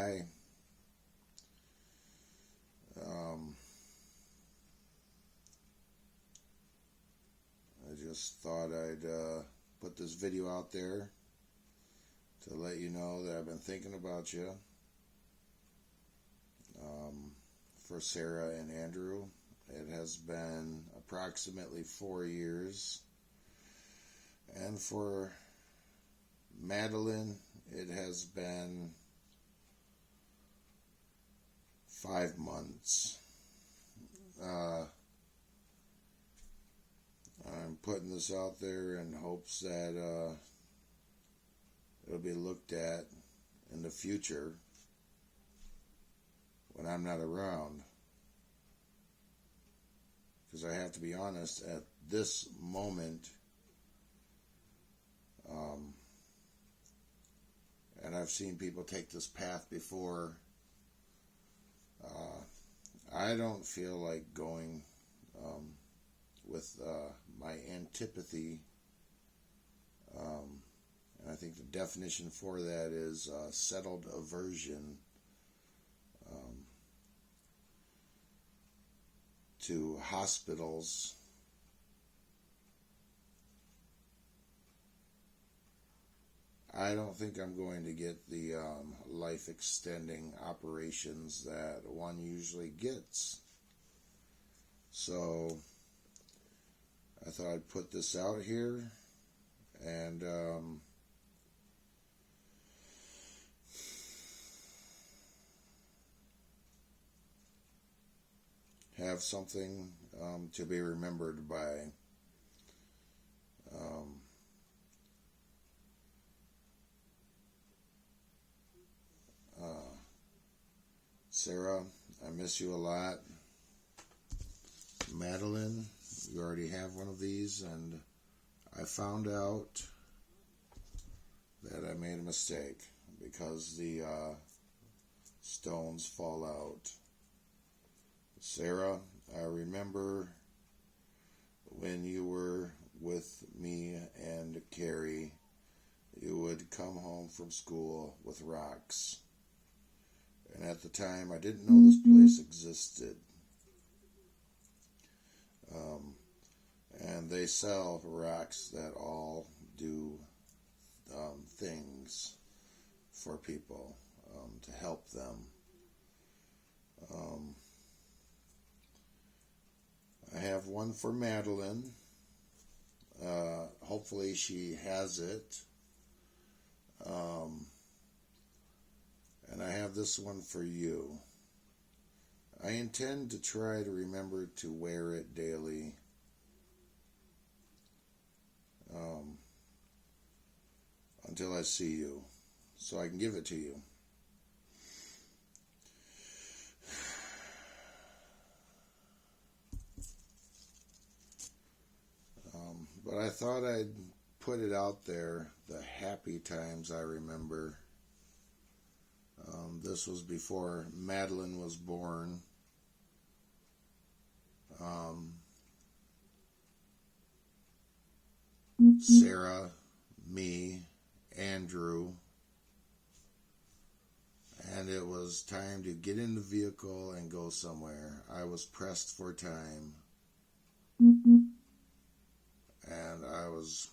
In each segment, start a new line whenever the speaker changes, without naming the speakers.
Hi. I just thought I'd put this video out there to let you know that I've been thinking about you. For Sara and Andrew, it has been approximately 4 years. And for Maddilynn, it has been 5 months. I'm putting this out there in hopes that it'll be looked at in the future when I'm not around. Because I have to be honest, at this moment, and I've seen people take this path before, I don't feel like going with my antipathy, and I think the definition for that is settled aversion to hospitals. I don't think I'm going to get the life-extending operations that one usually gets. So I thought I'd put this out here and have something to be remembered by. Sara, I miss you a lot. Maddilynn, you already have one of these, and I found out that I made a mistake because the stones fall out. Sara, I remember when you were with me and Carrie, you would come home from school with rocks. And at the time, I didn't know this place existed. And they sell rocks that all do things for people to help them. I have one for Maddilynn. Hopefully she has it. And I have this one for you. I intend to try to remember to wear it daily. Until I see you, so I can give it to you. But I thought I'd put it out there, the happy times I remember. This was before Maddilynn was born. Sara, me, Andrew, and it was time to get in the vehicle and go somewhere. I was pressed for time, and I was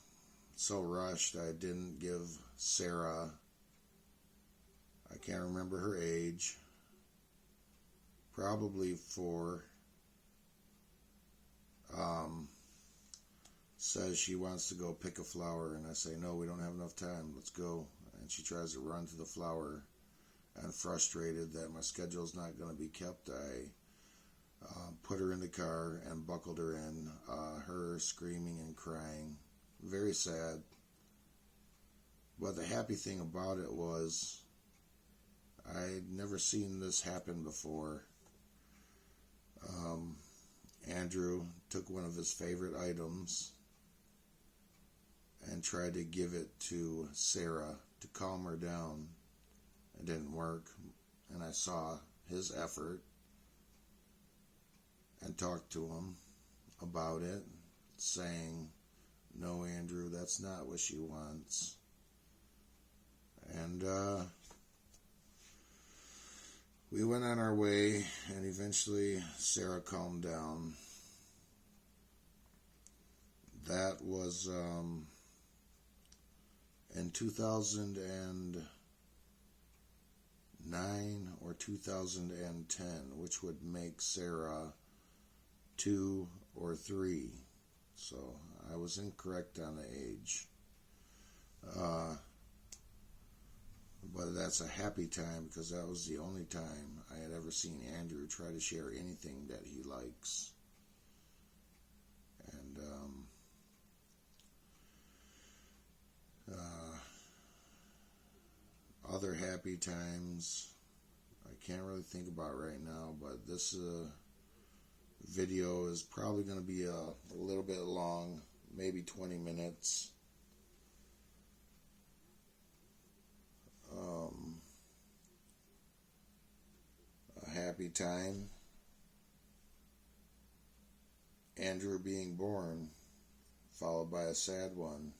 so rushed I didn't give Sara, I can't remember her age, probably 4, says she wants to go pick a flower, and I say, no, we don't have enough time, let's go. And she tries to run to the flower, and frustrated that my schedule's not going to be kept, I put her in the car and buckled her in, her screaming and crying, very sad. But the happy thing about it was I'd never seen this happen before. Andrew took one of his favorite items and tried to give it to Sara to calm her down. It didn't work, and I saw his effort and talked to him about it, saying, no, Andrew, that's not what she wants. And went on our way, and eventually Sara calmed down. That was in 2009 or 2010, which would make Sara 2 or 3. So I was incorrect on the age. But that's a happy time because that was the only time I had ever seen Andrew try to share anything that he likes. And other happy times I can't really think about right now, but this video is probably going to be a little bit long, maybe 20 minutes. A happy time, Andrew being born, followed by a sad one.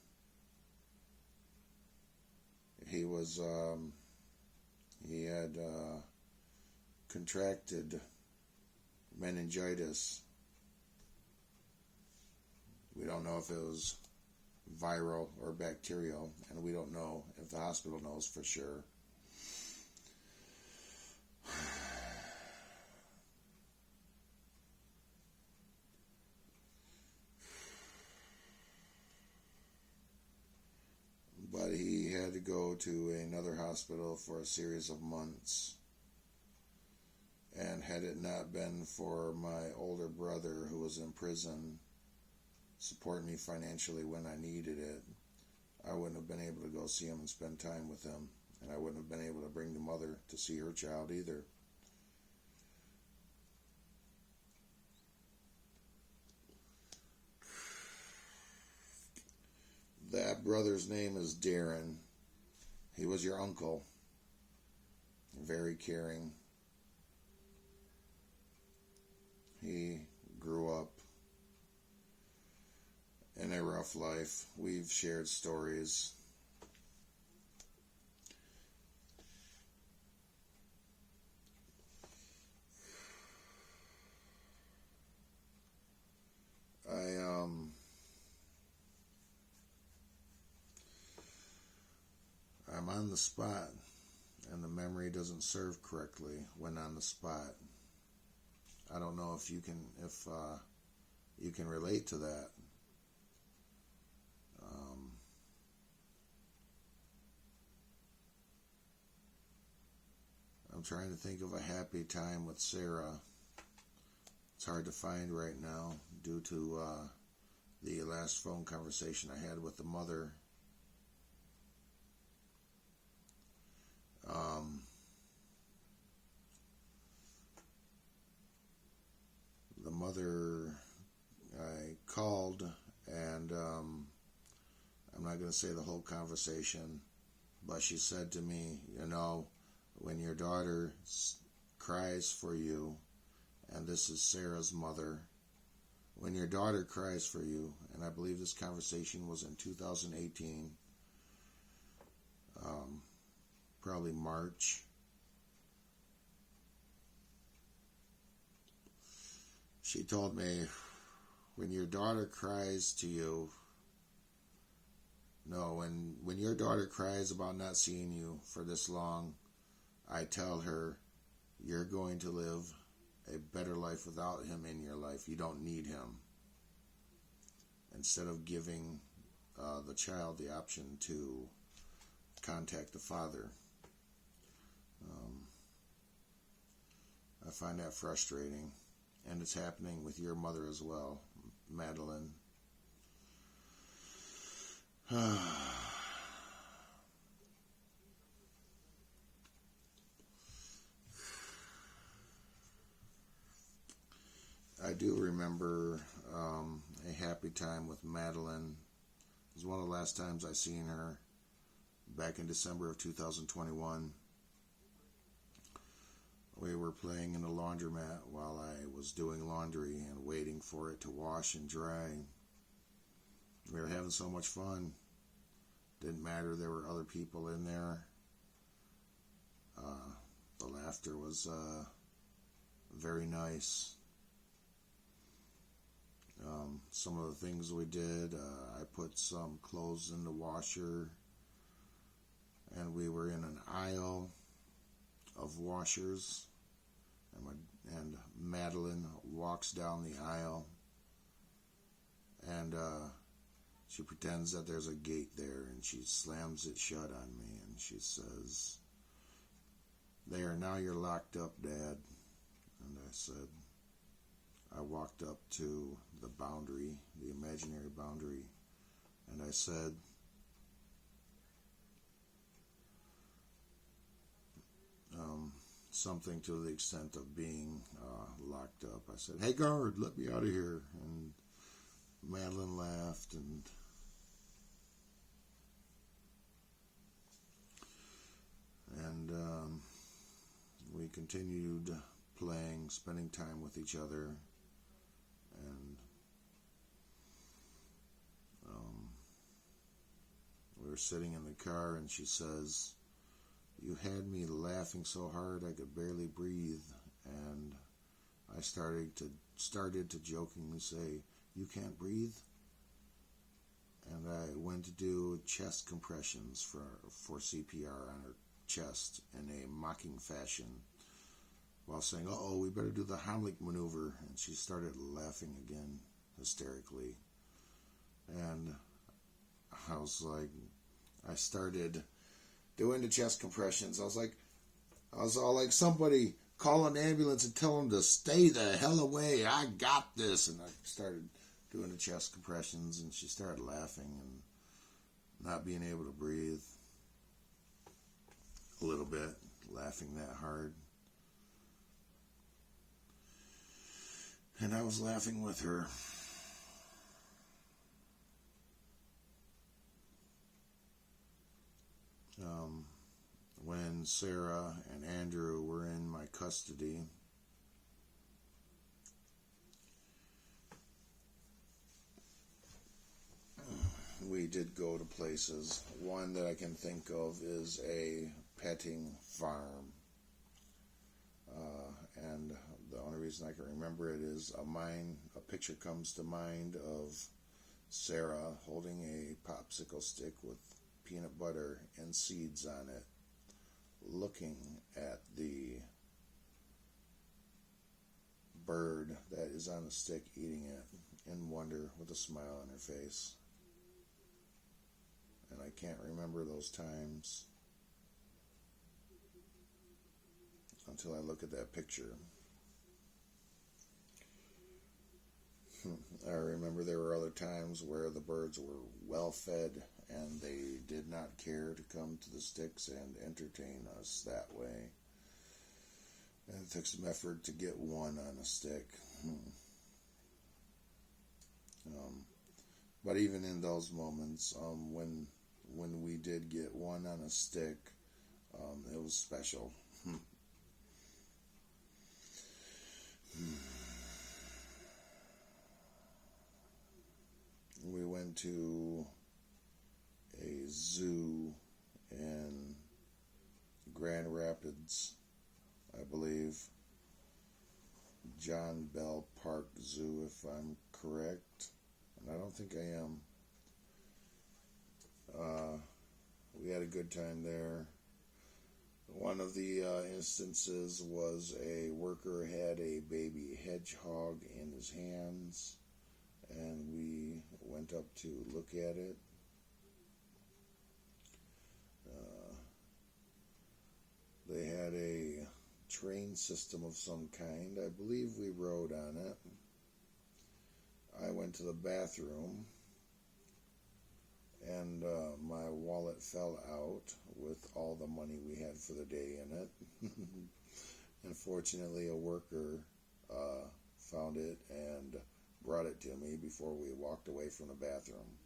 He had contracted meningitis. We don't know if it was viral or bacterial, and we don't know if the hospital knows for sure. But he had to go to another hospital for a series of months. And had it not been for my older brother, who was in prison, supporting me financially when I needed it, I wouldn't have been able to go see him and spend time with him. And I wouldn't have been able to bring the mother to see her child either. That brother's name is Darren. He was your uncle. Very caring. He grew up in a rough life. We've shared stories. I'm on the spot, and the memory doesn't serve correctly when on the spot. I don't know if you can relate to that. I'm trying to think of a happy time with Sara. It's hard to find right now due to the last phone conversation I had with the mother. The mother, I called, and I'm not going to say the whole conversation, but she said to me, when your daughter cries for you, and this is Sara's mother, when your daughter cries for you, and I believe this conversation was in 2018, probably March. She told me, when your daughter cries to you, when your daughter cries about not seeing you for this long, I tell her, you're going to live a better life without him in your life. You don't need him. Instead of giving the child the option to contact the father. I find that frustrating. And it's happening with your mother as well, Maddilynn. I do remember a happy time with Maddilynn. It was one of the last times I seen her, back in December of 2021. We were playing in the laundromat while I was doing laundry and waiting for it to wash and dry. We were having so much fun. Didn't matter, there were other people in there. The laughter was very nice. Some of the things we did, I put some clothes in the washer, and we were in an aisle of washers, and Maddilynn walks down the aisle, and she pretends that there's a gate there, and she slams it shut on me, and she says, "There, now you're locked up, Dad." And I said, I walked up to the boundary, the imaginary boundary, and I said, something to the extent of being locked up. I said, "Hey, guard, let me out of here." And Maddilynn laughed, and we continued playing, spending time with each other, and we were sitting in the car, and she says, "You had me laughing so hard I could barely breathe." And I started to jokingly say, "You can't breathe?" And I went to do chest compressions for CPR on her chest in a mocking fashion, while saying, "Uh-oh, we better do the Heimlich maneuver." And she started laughing again, hysterically. And I was like, I started doing the chest compressions. I was all like, "Somebody call an ambulance and tell them to stay the hell away. I got this." And I started doing the chest compressions, and she started laughing and not being able to breathe a little bit, laughing that hard. And I was laughing with her. When Sara and Andrew were in my custody, we did go to places. One that I can think of is a petting farm. And the only reason I can remember it is a picture comes to mind of Sara holding a popsicle stick with peanut butter and seeds on it, looking at the bird that is on the stick, eating it in wonder with a smile on her face. And I can't remember those times until I look at that picture. I remember there were other times where the birds were well fed and they did not care to come to the sticks and entertain us that way. And it took some effort to get one on a stick. But even in those moments, when we did get one on a stick, it was special. We went to a zoo in Grand Rapids, I believe. John Bell Park Zoo, if I'm correct. And I don't think I am. We had a good time there. One of the instances was a worker had a baby hedgehog in his hands, and we went up to look at it. They had a train system of some kind. I believe we rode on it. I went to the bathroom, and my wallet fell out with all the money we had for the day in it. Unfortunately, a worker found it and brought it to me before we walked away from the bathroom.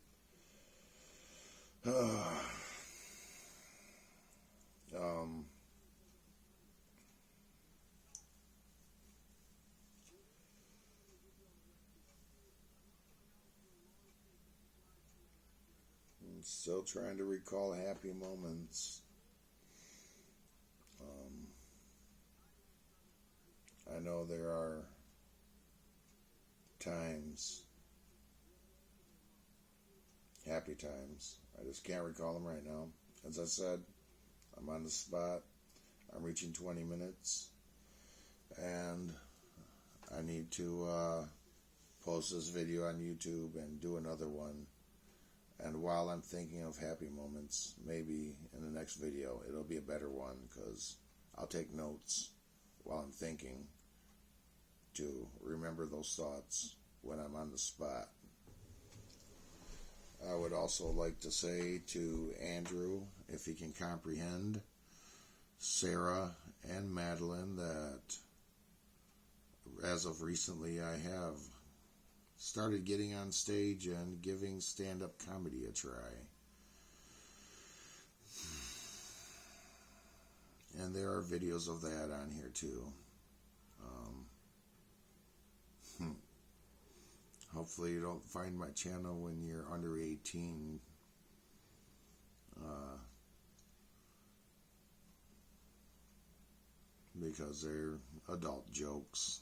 I'm still trying to recall happy moments. I know know there are times, happy times. I just can't recall them right now. As I said, I'm on the spot. I'm reaching 20 minutes. And I need to post this video on YouTube and do another one. And while I'm thinking of happy moments, maybe in the next video it'll be a better one, because I'll take notes while I'm thinking to remember those thoughts when I'm on the spot. I would also like to say to Andrew, if he can comprehend, Sara and Maddilynn, that as of recently I have started getting on stage and giving stand-up comedy a try. And there are videos of that on here too. Hopefully you don't find my channel when you're under 18. Because they're adult jokes.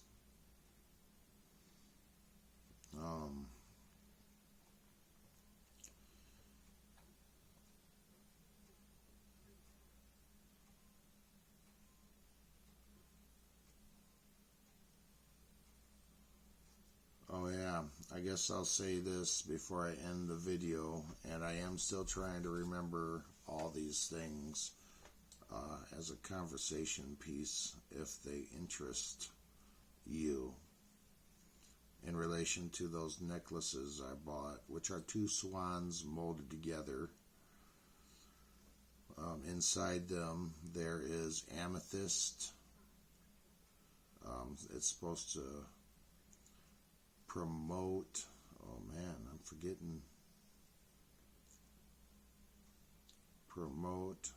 Oh yeah, I guess I'll say this before I end the video, and I am still trying to remember all these things as a conversation piece if they interest you. In relation to those necklaces I bought, which are two swans molded together. Inside them there is amethyst. It's supposed to promote, oh man, I'm forgetting, promote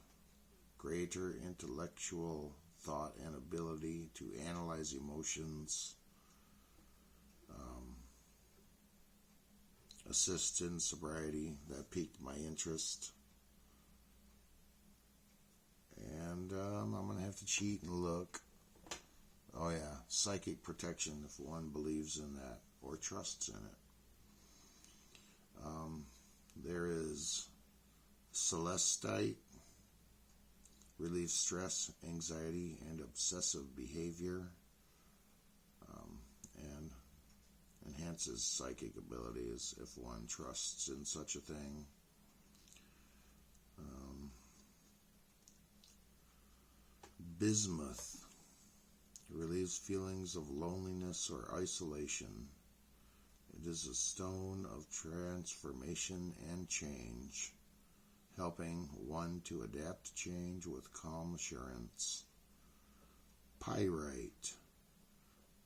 greater intellectual thought and ability to analyze emotions, assist in sobriety. That piqued my interest. And I'm going to have to cheat and look. Oh yeah, psychic protection, if one believes in that or trusts in it. There is celestite, relieves stress, anxiety, and obsessive behavior, and enhances psychic abilities if one trusts in such a thing. Bismuth relieves feelings of loneliness or isolation. It is a stone of transformation and change, helping one to adapt to change with calm assurance. Pyrite,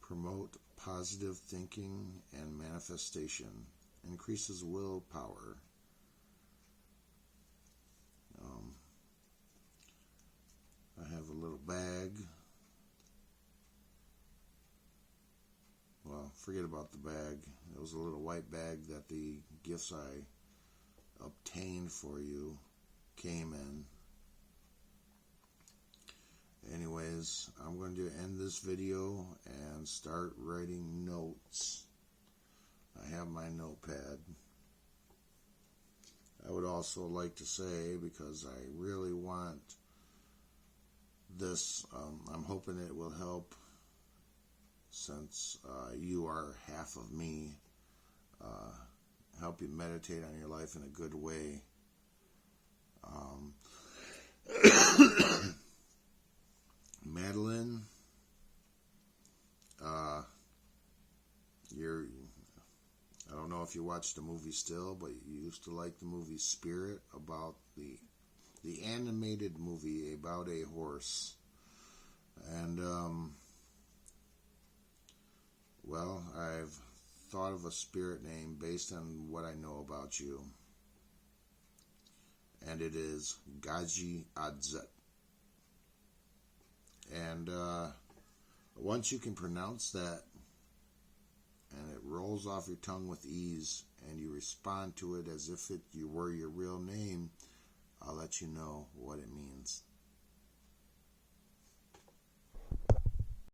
promote positive thinking and manifestation, increases willpower. I have a little bag. Well, forget about the bag. It was a little white bag that the gifts I obtained for you came in. Anyways, I'm going to end this video and start writing notes. I have my notepad. I would also like to say, because I really want this, I'm hoping it will help, since you are half of me, help you meditate on your life in a good way. Maddilynn, I don't know if you watched the movie still, but you used to like the movie Spirit, about the animated movie about a horse. And well, I've thought of a spirit name based on what I know about you, and it is Gaji Adzet. And once you can pronounce that, and it rolls off your tongue with ease, and you respond to it as if you were your real name, I'll let you know what it means.